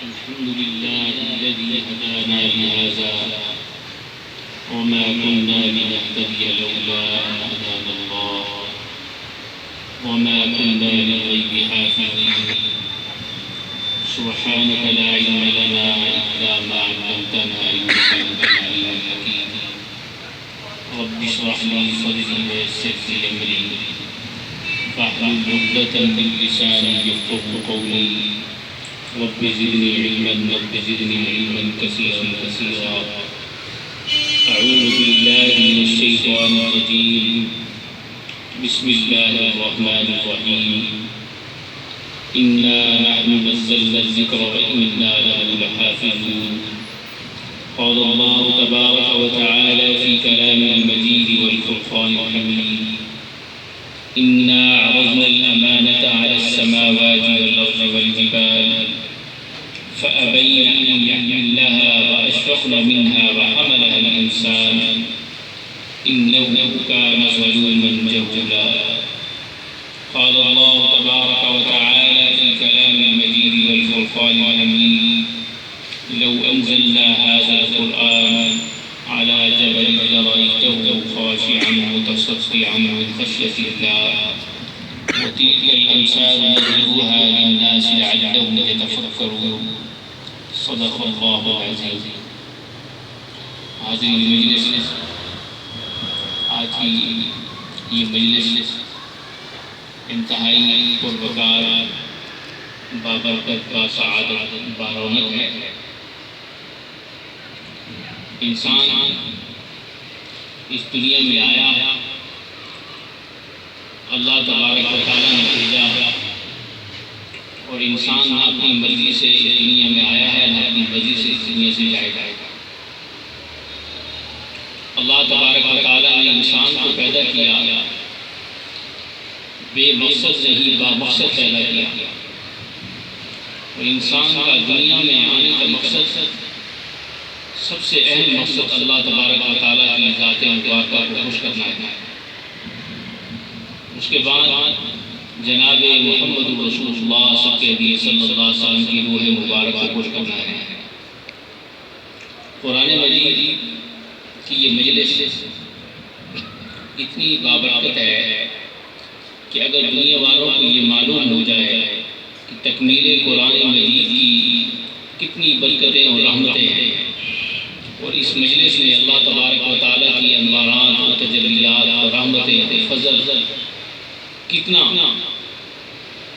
الحمد لله الذي هدانا لهذا وما كنا لنهتدي لولا أن هدانا الله وما كنا للغيب حافظين سبحانك لا علم لنا إلا ما علمتنا إنك أنت العليم الحكيم رب اشرح لي صدري ويسر لي أمري واحلل عقدة من لساني يفقهوا قولي رب زدني علما كثيرا أعوذ بالله من الشيطان الرجيم بسم الله الرحمن الرحيم إنا نحن نزلنا الذكر وإنا له لحافظون قال الله تبارك وتعالى في كلام المجيد والفرقان الحميد إنا عرضنا الأمانة على السماوات والأرض والجبال فأبين أن يحملنها وأشفقن منها وحملها الإنسان إنه كان ظلوما جهولا قال الله تبارك وتعالى في كلام المجيد والفرقان الحميد لو أنزلنا هذا القرآن على جبل لرأيته خاشعا متصدعا من خشية الله وتلك الأمثال نضربها للناس لعلهم يتفكرون صدق اللہ العظیم۔ حاضرین مجلس، آج کی یہ مجلس انتہائی پروقار بابرکت با سعادت بارونق ہے۔ انسان اس دنیا میں آیا، اللہ تبارک و تعالیٰ نے بھیجا اور انسان نہ اپنی مرضی سے اس دنیا میں آیا ہے نہ اپنی مرضی سے اس دنیا سے جائے گا۔ اللہ تبارک و تعالیٰ نے انسان کو پیدا کیا، بے مقصد نہیں با مقصد پیدا کیا، اور انسان کا دنیا میں آنے کا مقصد، سب سے اہم مقصد اللہ تبارک و تعالیٰ کی ذات مبارکہ کو خوش کرنا ہے۔ اس کے بعد جناب محمد رسول اللہ صلی اللہ علیہ وسلم کی روح مبارک کو خوش کرنا ہے۔ قرآن مجید کی یہ مجلس اتنی بابرکت ہے کہ اگر دنیا والوں کو یہ معلوم ہو جائے کہ تکمیل قرآن مجید کی کتنی برکتیں اور رحمتیں ہیں، اور اس مجلس میں اللہ تبارک و تعالیٰ کی انوارات اور تجلیات اور رحمتیں اور فضل کتنا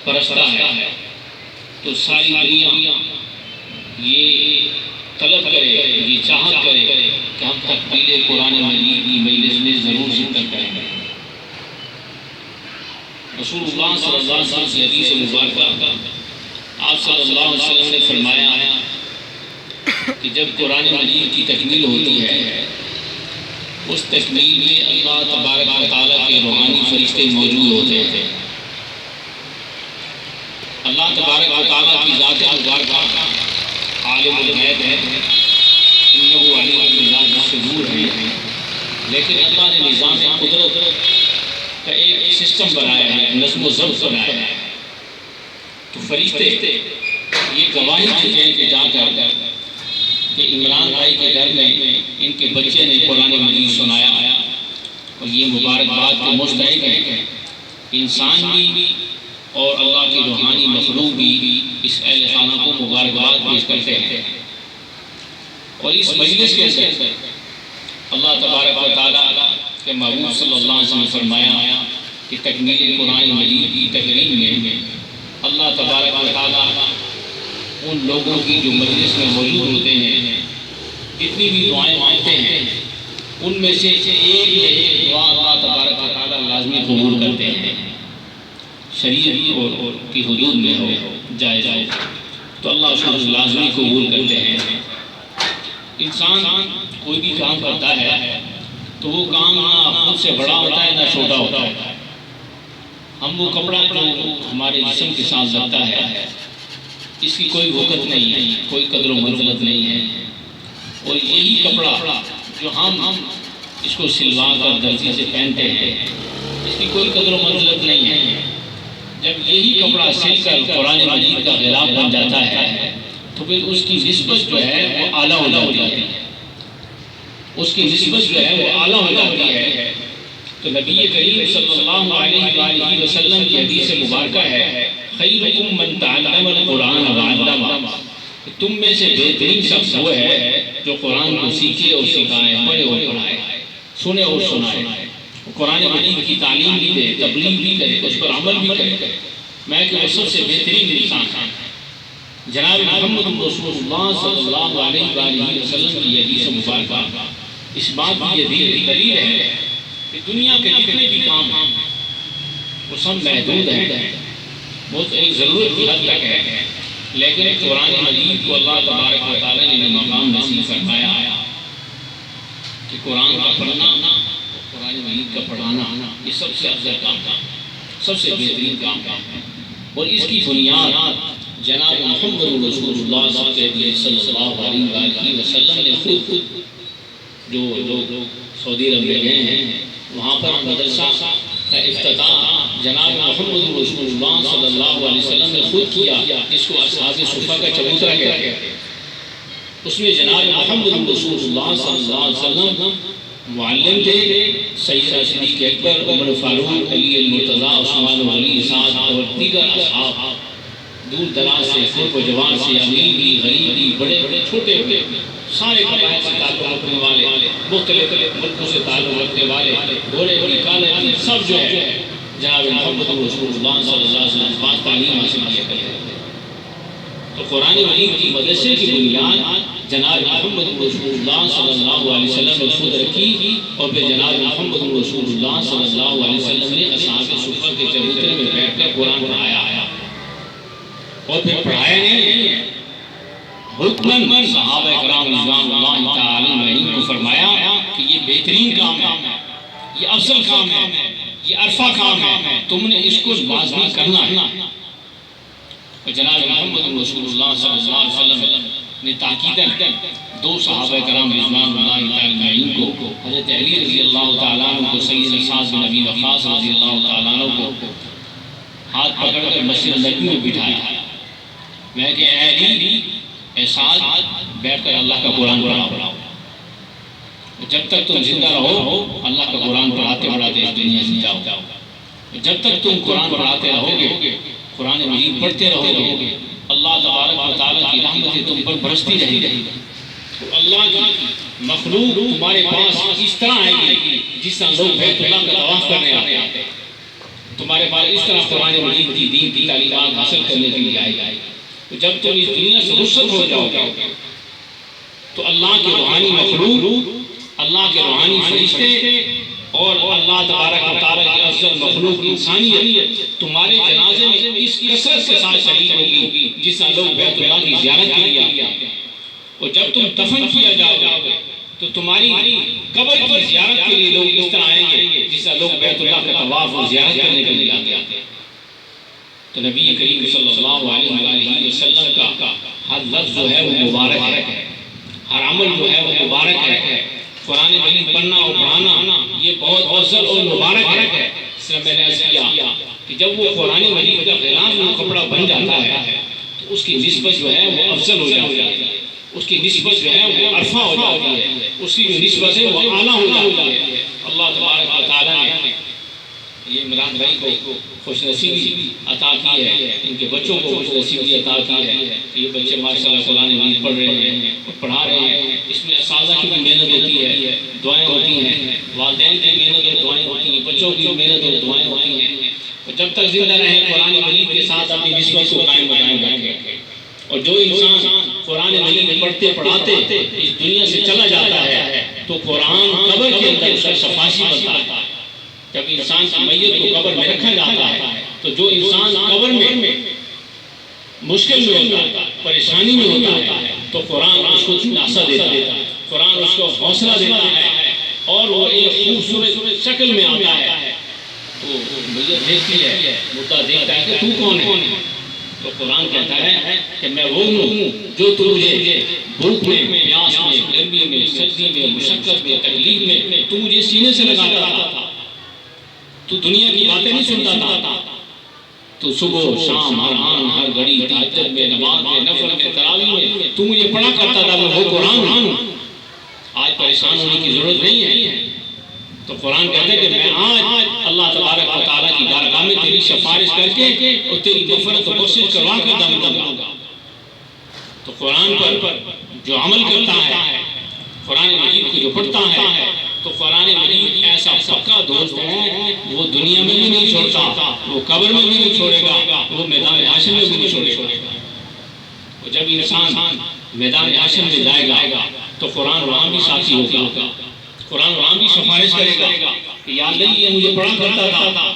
برستا ہے، تو ساری دنیا یہ طلب کرے، یہ چاہت کرے کہ ہم تکمیل قرآن مجید کی مجلس میں ضرور شرکت کریں گے۔ رسول اللہ صلی اللہ علیہ وسلم کی حدیث مبارکہ، آپ صلی اللہ علیہ وسلم نے فرمایا کہ جب قرآن مجید کی تکمیل ہوتی ہے، اس تکمیل میں اللہ تبارک و تعالیٰ کے روحانی فرشتے موجود ہوتے ہیں۔ اللہ تبارک و تعالیٰ کی ذات مبارکہ عالم الغیب ہے، انہ علیم بذات الصدور ہے، لیکن اللہ نے نظام قدرت کا ایک سسٹم بنایا ہے، نظم و ضبط بنایا ہے۔ تو فرشتے یہ گواہی دیتے ہیں کہ جا کر کہ عمران بھائی کے گھر میں ان کے بچے نے قرآن مجید سنایا، اور یہ مبارکباد کے مستحق ہیں۔ انسان بھی اور اللہ کی روحانی مخلوق بھی اس اہل خانہ کو مبارکباد پیش کرتے ہیں۔ اور اس مجلس کے اندر اللہ تبارک و تعالیٰ کے محبوب صلی اللہ علیہ وسلم نے فرمایا کہ تکمیل قرآن مجید کی تقریب میں اللہ تبارک و تعالیٰ ان لوگوں کی جو مجلس میں موجود ہوتے ہیں، جتنی بھی دعائیں مانگتے ہیں، ان میں سے ایک دعا اللہ تبارک و تعالیٰ لازمی قبول کرتے ہیں، شریعت اور کی حدود میں ہو، جائز ہو تو اللہ اس کو لازمی قبول کرتے ہیں۔ انسان کوئی بھی کام کرتا ہے تو وہ کام نہ خود سے بڑا ہوتا ہے نہ چھوٹا ہوتا ہے۔ ہم وہ کپڑا جو ہمارے جسم کے ساتھ لگتا ہے، اس کی کوئی وقت نہیں ہے، کوئی قدر و منزلت نہیں ہے، اور یہی کپڑا جو ہم اس کو سلوا کر درزی سے پہنتے ہیں، اس کی کوئی قدر و منزلت نہیں ہے۔ جب یہی کپڑا سل کر قرآن مجید کا غلاف بن جاتا ہے تو پھر اس کی نسبت جو ہے وہ اعلیٰ ہو جاتی ہے، اس کی نسبت جو ہے وہ اعلیٰ ہو جاتی ہے۔ تو نبی کریم صلی اللہ علیہ وآلہ وسلم کی حدیث مبارکہ ہے، خیرکم من تعلم القرآن وعلمہ، تم میں سے بہترین شخص وہ ہے جو قرآن کو سیکھے اور سکھائے، پڑھے اور پڑھائے، سنے اور سنائے، قرآن مجید کی تعلیم بھی دے، تبلیغ بھی کرے، اس پر عمل بھی کرے، میں کہ وہ سب سے بہترین انسان ہے۔ جناب محمد رسول اللہ صلی اللہ علیہ وآلہ وسلم کی حدیث مبارکہ اس بات کی یہ دلیل ہے کہ دنیا کے جتنے بھی کام وہ سب محدود ہیں، بہت ایک ضرورت کی حد تک ہے، لیکن قرآن مجید کو اللہ تبارک و تعالیٰ نے مقام نصیب فرمایا کہ قرآن کا پڑھنا اور قرآن مجید کا پڑھانا یہ سب سے افضل کام تھا، سب سے بہترین کام تھا، اور اس کی بنیاد جناب محمد رسول اللہ صلی اللہ علیہ وسلم نے خود جو لوگ سعودی عرب میں گئے ہیں وہاں پر مدرسہ کا افتتاح جناب محمد رسول اللہ صلی اللہ علیہ وسلم نے خود کیا، جس کو اصحاب صفہ کا چبوترا کہتے ہیں۔ اس میں جناب محمد رسول اللہ صلی اللہ علیہ وسلم معلم تھے، سیدنا صدیق اکبر، عمر فاروق، علی المرتضیٰ، عثمان علی، سعد اور دیگر اصحاب دور دراز سے، قرب و جوان سے، امیر بھی، غریب بھی، بڑے بڑے چھوٹے بڑے سارے قبائل سے تعلق رکھنے والے، مختلف ملکوں سے تعلق رکھنے والے، گورے بھی، کالے بھی، سب جو ہے جناب محمد رسول اللہ صلی اللہ علیہ وسلم پاس تعلیم حاصل کیا کرتے تھے۔ تو قرآن مجید کی مدرسے کی بنیاد جناب محمد رسول اللہ صلی اللہ علیہ وسلم نے خود رکھی، اور پھر جناب محمد رسول اللہ صلی اللہ علیہ وسلم نے اصحاب صفہ کے چبوترے میں بیٹھ کر قرآن پڑھایا، اور پھر پڑھایا نہیں، حکماً صحابہ کرام رضوان اللہ تعالی علیہم کو فرمایا کہ یہ بہترین کام ہے، یہ افضل کام ہے، یہ عرفہ کام ہے، تم نے اس کو لازمی کرنا ہے۔ اور جناب محمد رسول اللہ صلی اللہ علیہ وسلم نے تاکیداً دو صحابہ کرام رضوان اللہ تعالی علیہم کو، حضرت علی رضی اللہ تعالیٰ عنہ کو، سیدنا سعد بن ابی وقاص رضی اللہ تعالیٰ عنہ کو ہاتھ پکڑ کر مسجد نبوی میں بٹھایا، میں کہ اے علی، اے سعد، بیٹھ کر اللہ کا قرآن پڑھاؤ، جب تک تم زندہ رہو اللہ کا قرآن پڑھاتے پڑھاتے اس دنیا سے جاؤ، جب تک تم قرآن پڑھاتے رہو گے، قرآن مجید پڑھتے رہو گے، اللہ تبارک و تعالیٰ کی رحمتیں تم پر برستی رہے گی، اللہ کی مخلوق تمہارے پاس اس طرح آئے گی جس طرح لوگ بیت اللہ کا طواف کرنے آتے ہیں، تمہارے پاس اس طرح قرآن مجید کی دین کی تعلیمات حاصل کرنے کے لیے آئے گی۔ جب تم اس دنیا سے رخصت ہو جاؤ گے تو اللہ کے روحانی مخلوق، اللہ کے روحانی فرشتے اور اللہ تبارک و تعالیٰ کی افضل مخلوق انسانیت تمہارے جنازے میں اس کثرت کے ساتھ شریک ہوگی جس طرح لوگ بیت اللہ کی زیارت کے لیے آتے ہیں، اور جب تم دفن کیا جاؤ گے تو تمہاری قبر کی زیارت کے لیے لوگ اس طرح آئیں گے جس طرح لوگ بیت اللہ کا طواف اور زیارت کرنے کے لیے آتے ہیں۔ تو نبی کریم صلی اللہ علیہ وآلہ وسلم کا ہر لفظ جو ہے وہ مبارک ہے، ہر عمل جو ہے وہ مبارک ہے، قرآن مجید پڑھنا اور پڑھانا یہ بہت افضل اور مبارک ہے۔ اس طرح میں نے عرض کیا کہ جب وہ قرآن مجید کا غلاف میں کپڑا بن جاتا ہے تو اس کی نسبت جو ہے وہ افضل ہو جاتی ہے، اس کی نسبت جو ہے وہ عرفہ ہو جاتی ہے، اس کی جو نسبت ہے وہ اعلیٰ ہو جاتی ہے۔ اللہ تبارک و تعالیٰ نے یہ عمران بھائی کو خوش نصیبی عطا کی ہے، ان کے بچوں کو خوش نصیبی عطا کی ہے کہ یہ بچے ماشاءاللہ قرآن مجید پڑھ رہے ہیں اور پڑھا رہے ہیں۔ اس میں اساتذہ کی بھی محنت ہوتی ہے، دعائیں ہوتی ہیں، والدین کی محنت اور دعائیں ہوتی ہیں، بچوں کی محنت اور دعائیں ہوتی ہیں، اور جب تک زندہ رہیں قرآن مجید کے ساتھ اپنی نسبت کو قائم رکھیں۔ اور جو انسان قرآن مجید پڑھتے پڑھاتے اس دنیا سے چلا جاتا ہے تو قرآن قبر کے اندر اس کا شفاشی بنتا ہے۔ جب انسان کی میت کو قبر میں رکھا جاتا ہے تو جو انسان قبر میں مشکل میں ہوتا ہے، پریشانی میں ہوتا ہے، تو قرآن اس کو دلاسا دیتا ہے، قرآن اس کو حوصلہ دیتا ہے، اور وہ ایک خوبصورت شکل میں آتا ہے۔ تو میت دیکھتی ہے، مردہ دیکھتا ہے کہ تو کون ہے؟ تو قرآن کہتا ہے کہ میں وہ ہوں جو تجھے بھوک میں، پیاس میں، گرمی میں، سردی میں، مشقت میں، تکلیف میں تو مجھے سینے سے لگاتا تھا، تو دنیا کی باتیں نہیں سنتا تھا، تو صبح شام ہر آن ہر گھڑی تہجد میں، نماز میں، نفل میں، تراویح میں تو مجھے پڑھا کرتا تھا میں وہ قرآن ہوں، آج پریشان ہونے کی ضرورت نہیں ہے۔ تو قرآن کہتا ہے کہ میں آج اللہ تبارک و تعالیٰ کی بارگاہ میں تیری سفارش کر کے اور تیری مغفرت و بخشش کروا کر دم دوں گا۔ تو قرآن پر جو عمل کرتا ہے، قرآن مجید کو جو پڑھتا ہے، تو قرآن مجید ایسا پکا دوست ہے، وہ دنیا میں بھی نہیں چھوڑتا، وہ قبر میں بھی نہیں چھوڑے گا، وہ میدان حشر میں بھی نہیں چھوڑے گا۔ اور جب انسان میدان حشر میں جائے گا تو قرآن وہاں بھی ساتھی ہوگا، قرآن وہاں بھی سفارش کرے گا کہ یا اللہ یہ مجھے پڑھا کرتا تھا،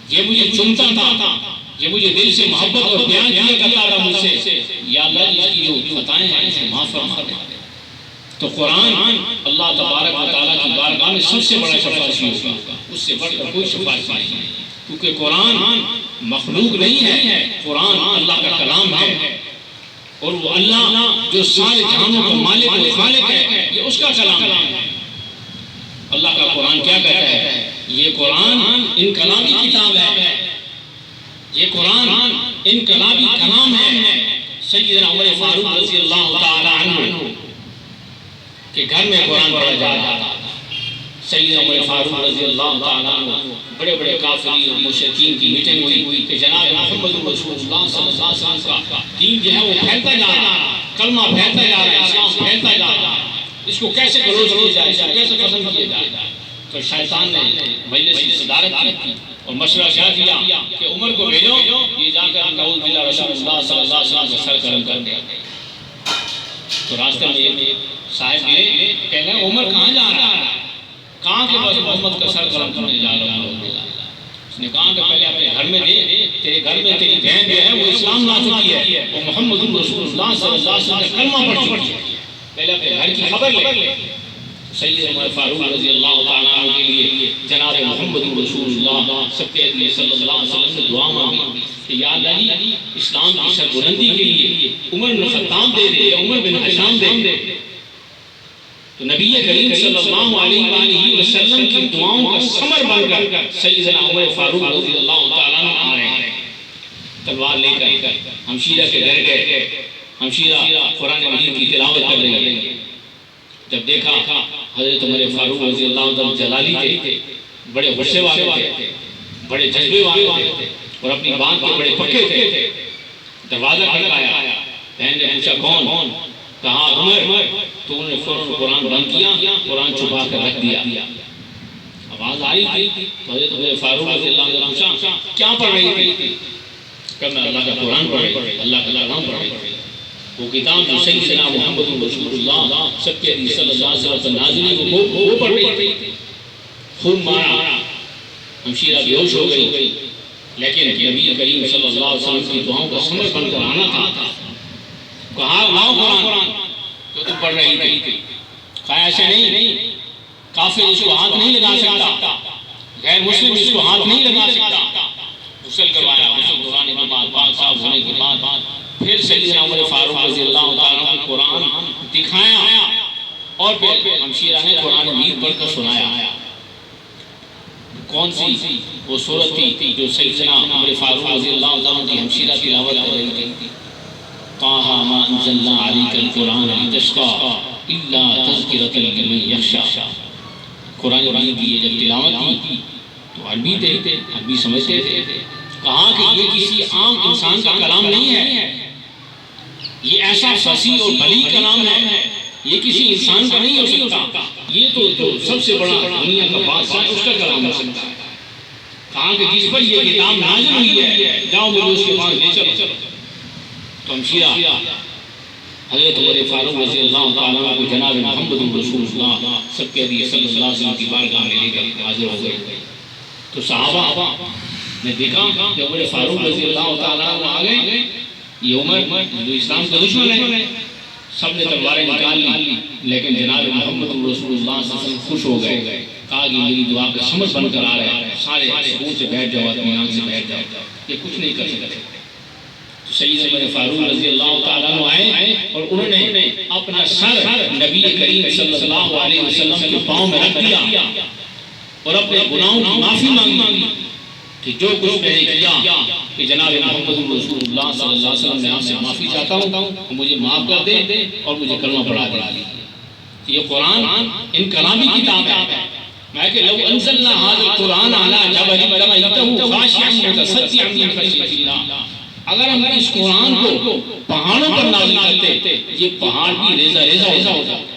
یہ مجھے چنتا تھا، یہ مجھے دل سے محبت اور پیار کیا کرتا تھا مجھ سے، یا اللہ اس کی جو خطائیں ہیں اسے معاف فرما دے۔ تو قرآن اللہ تبارک و تعالیٰ کی بارگاہ میں سب سے بڑا سفارشی ہوگا، اس سے بڑھ کر کوئی سفارش نہیں ہے، کیونکہ قرآن مخلوق نہیں ہے، قرآن اللہ کا کلام ہے، اور وہ اللہ جو سارے جہانوں کا مالک و خالق ہے، یہ اس کا کلام ہے۔ اللہ کا قرآن کیا کہتا ہے؟ یہ قرآن انقلابی کتاب ہے، یہ قرآن انقلابی کلام ہے۔ سیدنا عمر فاروق رضی اللہ تعالی عنہ کہ گھر میں قرآن پڑھا جا رہا تھا، سیدنا عمر فاروق رضی اللہ تعالی عنہ بڑے بڑے کافرین اور مشرکین کی میٹنگ ہوئی کہ جناب محمد رسول اللہ صلی اللہ علیہ وسلم کا دین جو ہے وہ پھیلتا جا رہا ہے، کلمہ پھیلتا جا رہا ہے، اسلام پھیلتا جا رہا ہے، اس کو کیسے کلوز کیا جائے، اس کو کیسے ختم کیا جائے۔ تو شیطان نے مجلس کی صدارت کی اور مشورہ کیا کیا کہ عمر کو بھیجو، یہ جا کر نعوذ باللہ رسول اللہ صلی اللہ علیہ وسلم کا سر قلم کر دے۔ تو راستے میں صاحب یہ کہنے لگے عمر کہاں جا رہا ہے؟ کہاں کہ بس محمد کا سر قلم کرنے جا رہا ہوں۔ اس نے کہا کہ پہلے اپنے گھر میں دے، تیرے گھر میں تیری بہن جو ہے وہ اسلام لا چکی ہے، وہ محمد رسول اللہ صلی اللہ علیہ وسلم کا کلمہ پڑھ چکی ہے، پہلے اپنے گھر کی خبر لے۔ سیدنا عمر فاروق رضی اللہ تعالیٰ عنہ کے لیے جناب محمد رسول اللہ صلی اللہ علیہ وسلم نے دعا مانگی کہ یا اللہ اسلام کی سربلندی کے لیے عمر بن خطاب دے دے یا عمر بن حشام دے دے۔ تو نبی کریم صلی اللہ علیہ وآلہ وسلم کی دعاؤں کا ثمر بن کر سیدنا عمر فاروق رضی اللہ تعالیٰ عنہ آ رہے ہیں، تلوار لے کر ہمشیرہ کے گھر گئے، ہمشیرہ قرآن مجید کی تلاوت کر رہی ہے۔ جب دیکھا حضرت عمر فاروق رضی اللہ عنہ جلالی تھے، بڑے غصے والے تھے، بڑے جذبے والے تھے، اور اپنی بات کے بڑے پکے تھے۔ دروازہ کھٹکایا، بہن نے پوچھا کون؟ کہا عمر۔ تو انہوں نے فوراً قرآن بند کیا، قرآن چھپا کر رکھ دیا۔ آواز آئی تھی، حضرت عمر فاروق رضی اللہ عنہ پوچھا کیا پڑھ رہی تھی؟ کہ میں اللہ کا قرآن پڑھ رہی، اللہ کا کلام پڑھ رہی۔ وہ کتاب جو سیدنا محمد رسول اللہ صلی اللہ علیہ وسلم نازلی وہ پڑھ رہی تھی۔ خون مارا، ہمشیرہ بے ہوش ہو گئی، لیکن نبی کریم صلی اللہ علیہ وسلم کی دعاؤں کا ثمر بن کر آنا تھا۔ کہا لاؤ قرآن جو تم پڑھ رہی تھی۔ کہا ایسے نہیں، کافر اس کو ہاتھ نہیں لگا سکتا، غیر مسلم اس کو ہاتھ نہیں لگا سکتا۔ غسل کروایا، غسل درانے کے بعد پاک صاف ہونے کے بعد پھر سیدنا عمر فاروق رضی اللہ تعالیٰ عنہ کو قرآن دکھایا، اور پھر ہمشیرہ نے قرآن مجید پڑھ کر سنایا۔ کون سی وہ سورت تھی جو سیدنا عمر فاروق رضی اللہ تعالیٰ عنہ کی ہمشیرہ تلاوت کر رہی تھی؟ طٰہٰ مَا أَنزَلْنَا عَلَيْكَ الْقُرْآنَ لِتَشْقَىٰ إِلَّا تَذْكِرَةً لِمَن يَخْشَىٰ۔ قرآن مجید کی جب تلاوت کی تو عربی تھے، عربی سمجھتے تھے۔ کہا کہ یہ کسی عام انسان کا کلام نہیں ہے، یہ ایسا فصیح اور بلیغ کلام ہے، یہ کسی انسان کا نہیں ہو سکتا، یہ تو جو سب سے بڑا دنیا کا بادشاہ ہے اس کا کلام ہو سکتا ہے۔ کہا کہ جس پر یہ کتاب نازل ہوئی ہے جاؤ مجھے اس کے پاس لے چلو۔ تو ہمشیرہ حضرت عمر فاروق رضی اللہ تعالیٰ عنہ کو جناب محمد رسول اللہ صلی اللہ علیہ وسلم کی بارگاہ میں لے کر حاضر ہو گئے۔ تو صحابہ نے دیکھا کہ عمر فاروق رضی اللہ تعالیٰ عنہ آ گئے، یہ عمر جو اسلام کا دشمن ہے، سب نے تلواریں نکال لی، لیکن جناب محمد رسول اللہ صلی اللہ علیہ وسلم خوش ہو گئے۔ کہا کہ میری دعا کا سمجھ بن کر آ رہا ہے، سارے سکون سے بیٹھ جاؤ، اطمینان سے بیٹھ جاؤ، یہ کچھ نہیں کر سکتے۔ تو سیدنا عمر فاروق رضی اللہ تعالیٰ عنہ آئے اور انہوں نے اپنا سر نبی کریم صلی اللہ علیہ وسلم کے پاؤں میں رکھ دیا اور اپنے گناہوں کی معافی مانگی کہ جو کچھ میں نے کیا کہ جناب محمد رسول اللہ صلی اللہ علیہ وسلم میں آپ سے معافی چاہتا ہوں، مجھے معاف کر دیں اور مجھے کلمہ پڑھا دیں۔ یہ قرآن ان کلامی کتاب ہے۔ میں کہ لو انزلنا هذا القرآن على جبل لرأيته خاشعا متصدعا من خشية الله، اگر ہم اس قرآن کو پہاڑوں پر نازل کرتے، یہ پہاڑ بھی ریزہ ریزہ ہو جاتا۔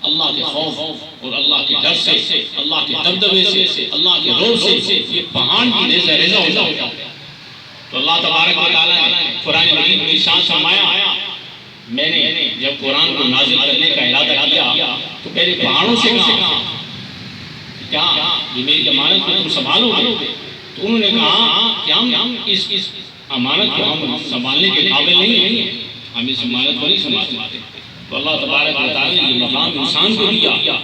اللہ کے خوف اور اللہ کے ڈر سے، اللہ کے دبدبے سے، اللہ کے روح سے یہ پہاڑ بھی ریزہ ریزہ ہو جاتا۔ تو اللہ تبارک و تعالیٰ نے قرآن مجید میں ارشاد فرمایا، میں نے جب قرآن کو نازل کرنے کا ارادہ کیا تو پہلے پہاڑوں سے کہا کیا یہ میری امانت کو تم سنبھالو گے؟ تو انہوں نے کہا کہ ہم اس امانت کو ہم سنبھالنے کے قابل نہیں ہیں، ہم اس امانت کو نہیں سنبھال سکتے۔ تو اللہ تبارک و تعالیٰ نے یہ مقام انسان کو دیا